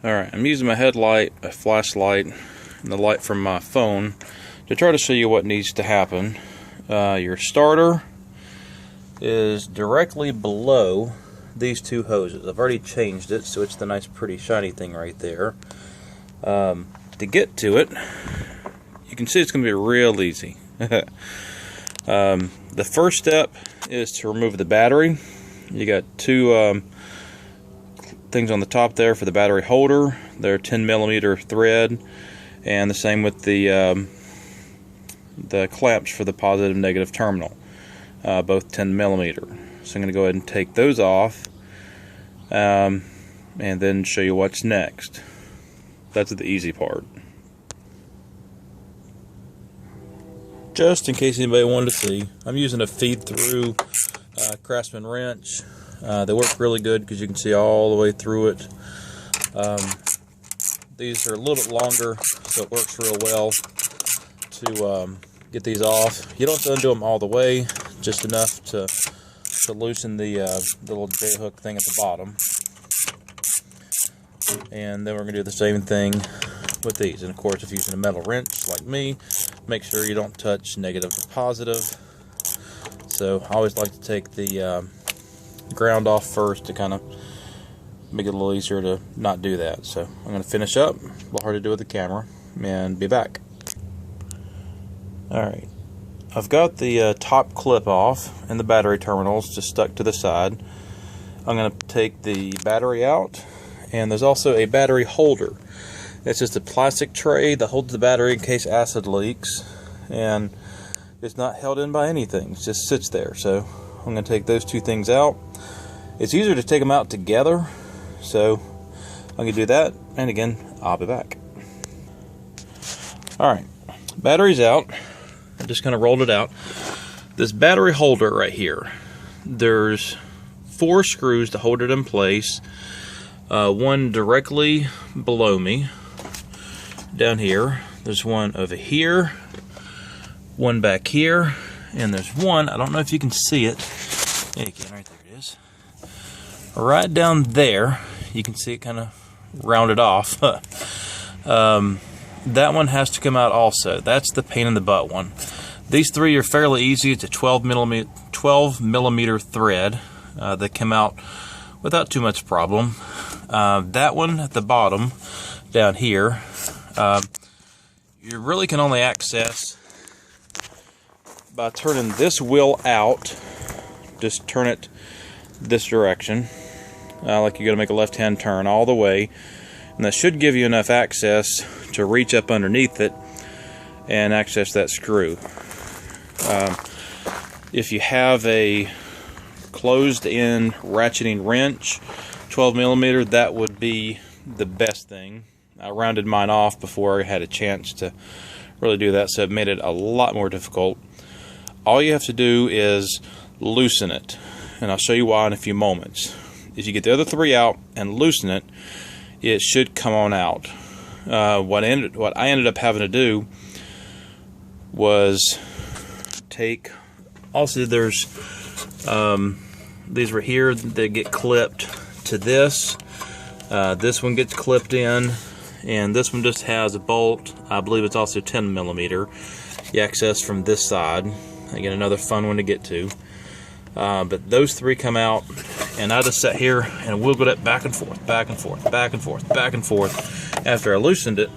Alright, I'm using my headlight, a flashlight, and the light from my phone to try to show you what needs to happen. Your starter is directly below these two hoses. I've already changed it, so it's the nice pretty shiny thing right there. To get to it, you can see it's going to be real easy. The first step is to remove the battery. You got two things on the top there for the battery holder. They're 10mm thread, and the same with the clamps for the positive and negative terminal, both 10mm. So I'm going to go ahead and take those off, and then show you what's next. That's the easy part. Just in case anybody wanted to see, I'm using a feed-through Craftsman wrench. They work really good because you can see all the way through it. These are a little bit longer, so it works real well to get these off. You don't have to undo them all the way, just enough to loosen the little J-hook thing at the bottom. And then we're going to do the same thing with these. And of course, if you're using a metal wrench like me, make sure you don't touch negative to positive. So I always like to take the ground off first to kind of make it a little easier to not do that. So I'm going to finish up, a little hard to do with the camera, and be back. Alright, I've got the top clip off and the battery terminals just stuck to the side. I'm going to take the battery out, and there's also a battery holder. It's just a plastic tray that holds the battery in case acid leaks, and it's not held in by anything, it just sits there. So I'm going to take those two things out. It's easier to take them out together, so I'm going to do that, and again, I'll be back. Alright, battery's out. I just kind of rolled it out. This battery holder right here, there's 4 screws to hold it in place. One directly below me, down here. There's one over here, one back here, and there's one, I don't know if you can see it. Yeah, you can, right there it is. Right down there, you can see it kind of rounded off. That one has to come out also. That's the pain in the butt one. These 3 are fairly easy. It's a 12mm thread that come out without too much problem. That one at the bottom down here, you really can only access by turning this wheel out. Just turn it this direction, like you're going to make a left-hand turn all the way, and that should give you enough access to reach up underneath it and access that screw. If you have a closed-in ratcheting wrench, 12mm, that would be the best thing. I rounded mine off before I had a chance to really do that, so it made it a lot more difficult. All you have to do is loosen it, and I'll show you why in a few moments. If you get the other 3 out and loosen it, it should come on out. What I ended up having to do was take, also there's these right here that get clipped to this. This one gets clipped in, and this one just has a bolt. I believe it's also 10mm. You access from this side. Again, another fun one to get to. But those 3 come out, and I just sat here and wiggled it back and forth, back and forth, back and forth, back and forth after I loosened it,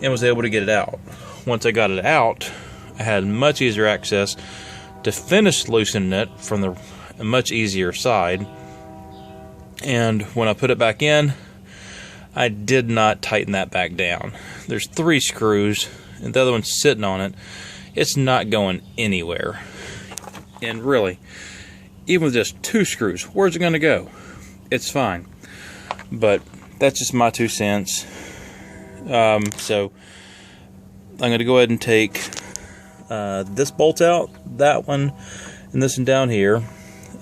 and was able to get it out. Once I got it out, I had much easier access to finish loosening it from the much easier side. And when I put it back in, I did not tighten that back down. There's 3 screws, and the other one's sitting on it. It's not going anywhere. And really, even with just 2 screws, where's it going to go? It's fine. But that's just my 2 cents. So I'm going to go ahead and take this bolt out, that one, and this one down here.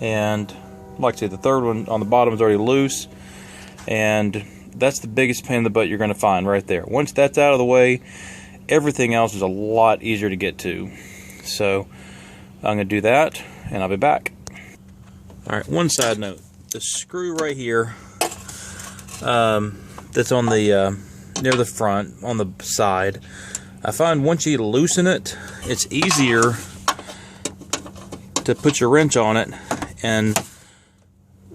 And like I said, the third one on the bottom is already loose, and that's the biggest pain in the butt you're going to find right there. Once that's out of the way, everything else is a lot easier to get to. So I'm going to do that, and I'll be back. Alright, one side note. The screw right here that's on the near the front, on the side. I find once you loosen it, it's easier to put your wrench on it and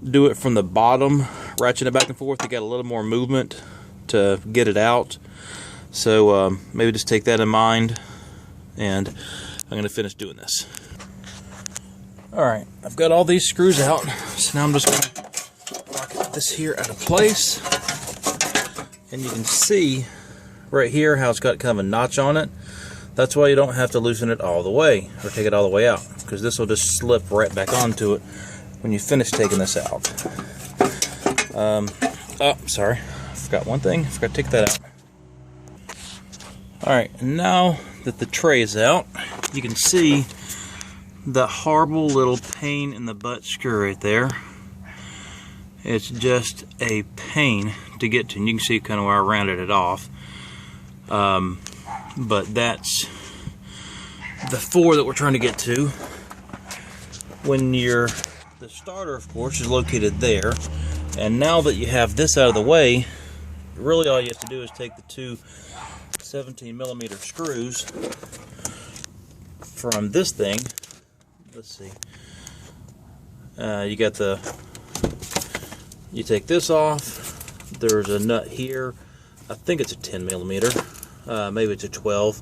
do it from the bottom, ratcheting it back and forth. You got a little more movement to get it out. So maybe just take that in mind, and I'm going to finish doing this. Alright, I've got all these screws out, so now I'm just going to lock this here out of place. And you can see right here how it's got kind of a notch on it. That's why you don't have to loosen it all the way or take it all the way out, because this will just slip right back onto it when you finish taking this out. Oh, sorry, I forgot one thing. I forgot to take that out. Alright, now that the tray is out, you can see the horrible little pain in the butt screw right there. It's just a pain to get to, and you can see kind of where I rounded it off. But that's the 4 that we're trying to get to. When the starter, of course, is located there, and now that you have this out of the way, really all you have to do is take the 2 17mm screws from this thing. Let's see. You take this off. There's a nut here. I think it's a 10mm. Maybe it's a 12,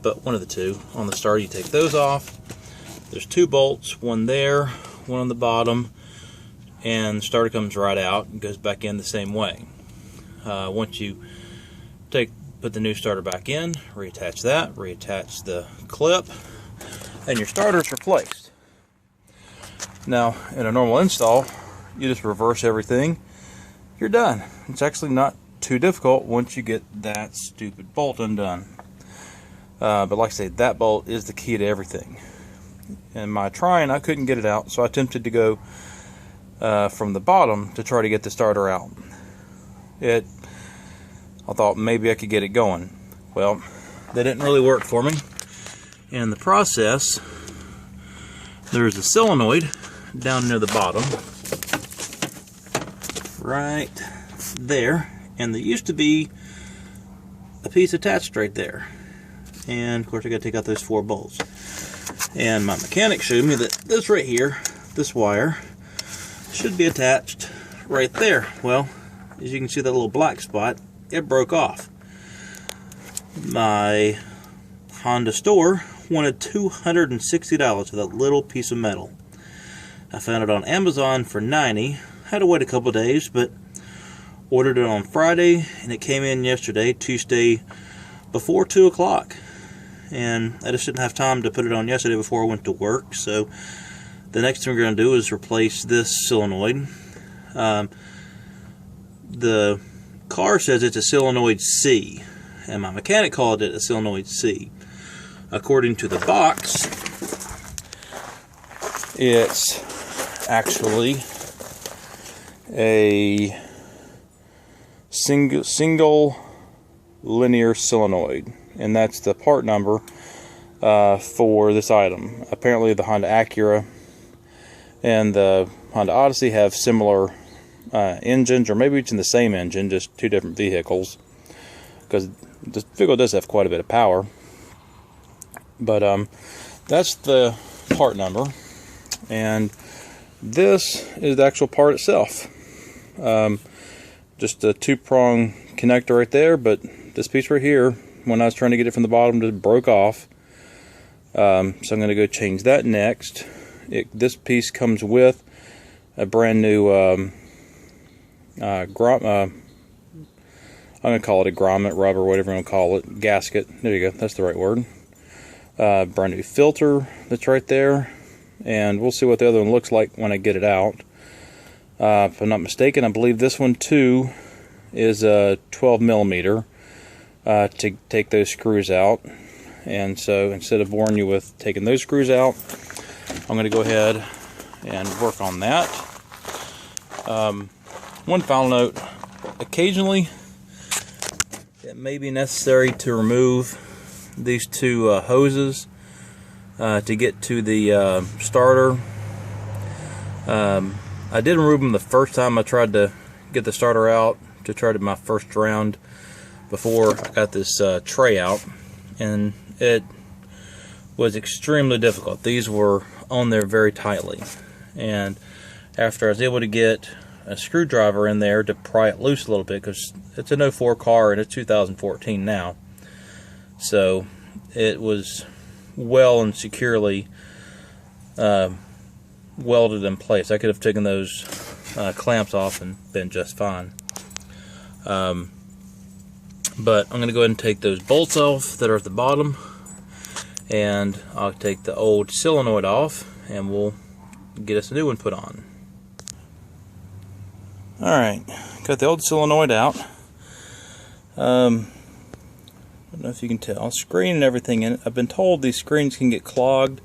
but one of the two. On the starter, you take those off. There's 2 bolts, one there, one on the bottom, and the starter comes right out and goes back in the same way. Once you put the new starter back in, reattach that, reattach the clip, and your starter's replaced. Now, in a normal install, you just reverse everything. You're done. It's actually not too difficult once you get that stupid bolt undone. But like I say, that bolt is the key to everything. In my trying, I couldn't get it out, so I attempted to go from the bottom to try to get the starter out. I thought maybe I could get it going. Well, that didn't really work for me. In the process, there's a solenoid down near the bottom, right there, and there used to be a piece attached right there. And of course I got to take out those 4 bolts. And my mechanic showed me that this right here, this wire, should be attached right there. Well, as you can see that little black spot, it broke off. My Honda store wanted $260 for that little piece of metal. I found it on Amazon for $90. Had to wait a couple days, but ordered it on Friday, and it came in yesterday, Tuesday, before 2 o'clock. And I just didn't have time to put it on yesterday before I went to work, so the next thing we're going to do is replace this solenoid. The car says it's a solenoid C, and my mechanic called it a solenoid C. According to the box, it's actually a single linear solenoid, and that's the part number for this item. Apparently the Honda Acura and the Honda Odyssey have similar engines, or maybe it's in the same engine, just 2 different vehicles, because this vehicle does have quite a bit of power. But that's the part number, and this is the actual part itself. Just a 2-prong connector right there, but this piece right here, when I was trying to get it from the bottom, just broke off. So I'm going to go change that next. This piece comes with a brand new I'm going to call it a grommet, rubber, whatever you want to call it, gasket. There you go, that's the right word. Brand new filter that's right there, and we'll see what the other one looks like when I get it out. If I'm not mistaken, I believe this one too is a 12mm to take those screws out. And so instead of boring you with taking those screws out, I'm going to go ahead and work on that. One final note, occasionally it may be necessary to remove these 2 hoses to get to the starter. I did remove them the first time I tried to get the starter out, to try to my first round before I got this tray out, and it was extremely difficult. These were on there very tightly, and after I was able to get a screwdriver in there to pry it loose a little bit, because it's an 04 car and it's 2014 now, so it was well and securely welded in place. I could have taken those clamps off and been just fine. But I'm going to go ahead and take those bolts off that are at the bottom, and I'll take the old solenoid off, and we'll get us a new one put on. Alright, got the old solenoid out. I don't know if you can tell. Screen and everything in it. I've been told these screens can get clogged.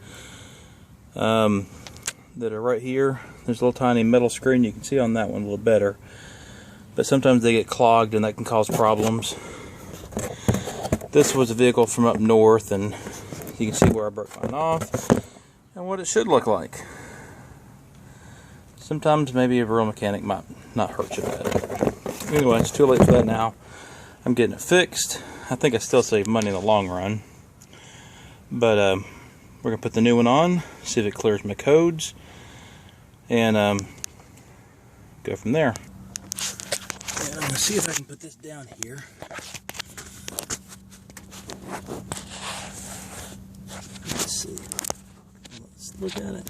That are right here. There's a little tiny metal screen. You can see on that one a little better. But sometimes they get clogged and that can cause problems. This was a vehicle from up north, and you can see where I broke mine off and what it should look like. Sometimes maybe a real mechanic might not hurt you bad. Anyway, it's too late for that now. I'm getting it fixed. I think I still save money in the long run. But we're going to put the new one on, see if it clears my codes, and go from there. And I'm going to see if I can put this down here. Let's see. Let's look at it.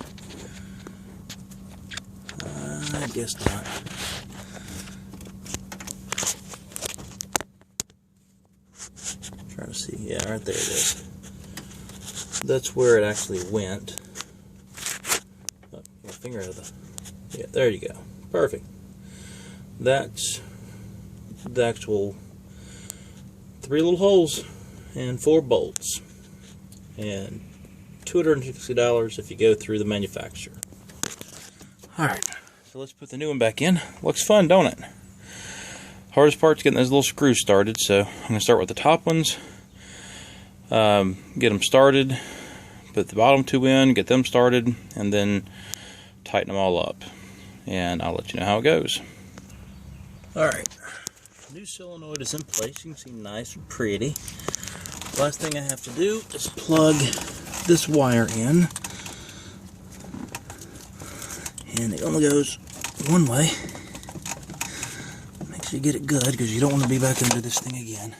I guess not. Trying to see. Yeah, right there it is. That's where it actually went. Oh, my finger out of the... Yeah, there you go. Perfect. That's the actual 3 little holes and 4 bolts. And $260 if you go through the manufacturer. Alright, so let's put the new one back in. Looks fun, don't it? Hardest part's getting those little screws started, so I'm going to start with the top ones. Get them started, put the bottom 2 in, get them started, and then tighten them all up. And I'll let you know how it goes. Alright, new solenoid is in place. You can see nice and pretty. Last thing I have to do is plug this wire in. And it only goes one way. Make sure you get it good, because you don't want to be back under this thing again.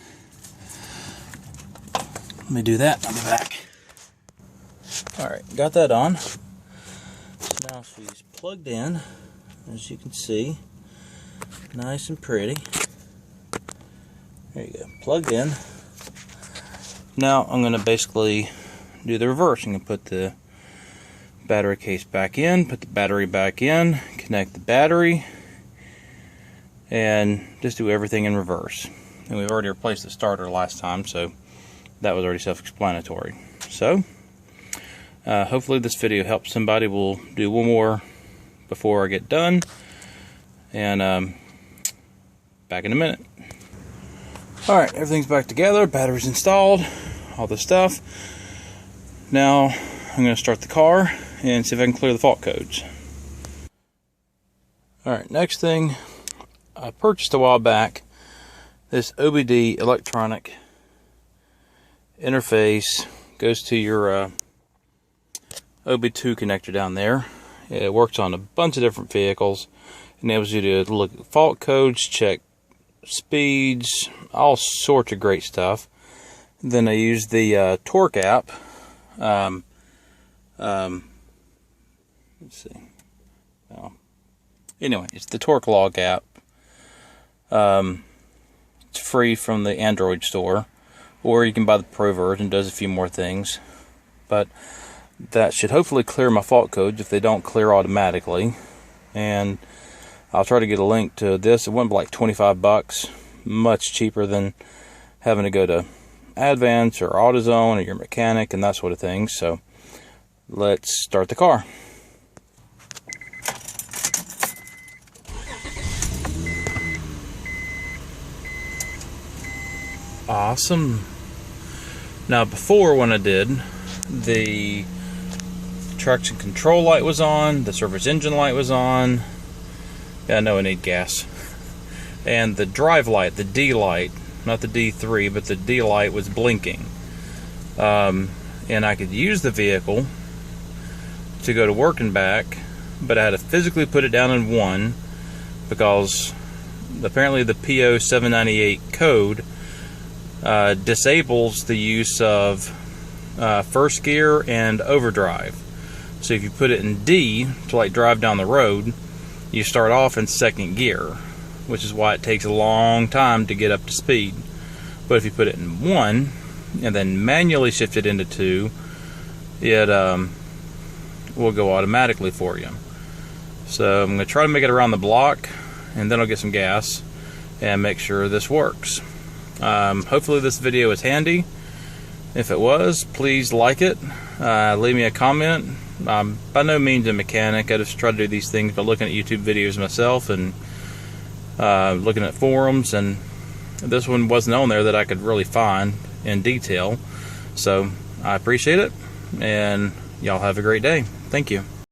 Let me do that, I'll be back. Alright, got that on. So now she's plugged in, as you can see. Nice and pretty. There you go, plugged in. Now I'm going to basically do the reverse. I'm going to put the battery case back in, put the battery back in, connect the battery, and just do everything in reverse. And we've already replaced the starter last time, so that was already self-explanatory. So, hopefully this video helps somebody. We'll do one more before I get done, and back in a minute. Alright, everything's back together, battery's installed, all the stuff. Now, I'm going to start the car and see if I can clear the fault codes. Alright, next thing, I purchased a while back this OBD electronic interface. Goes to your OB2 connector down there. It works on a bunch of different vehicles. Enables you to look at fault codes, check speeds, all sorts of great stuff. Then I use the torque app. Let's see. Well, anyway, it's the torque log app. It's free from the Android store, or you can buy the Pro version. It does a few more things, but that should hopefully clear my fault codes if they don't clear automatically. And I'll try to get a link to this. It went like 25 bucks, much cheaper than having to go to Advance or AutoZone or your mechanic and that sort of thing. So let's start the car. Awesome. Now before, when I did, the traction control light was on, the service engine light was on. Yeah, I know I need gas. and the drive light, the D light, not the D3, but the D light was blinking. And I could use the vehicle to go to work and back, but I had to physically put it down in 1 because apparently the PO 798 code disables the use of first gear and overdrive. So if you put it in D to like drive down the road, you start off in 2nd gear, which is why it takes a long time to get up to speed. But if you put it in 1 and then manually shift it into 2, it will go automatically for you. So I'm going to try to make it around the block, and then I'll get some gas and make sure this works. Hopefully this video is handy. If it was, please like it, leave me a comment. I'm by no means a mechanic. I just try to do these things by looking at YouTube videos myself and looking at forums, and this one wasn't on there that I could really find in detail. So I appreciate it, and y'all have a great day. Thank you.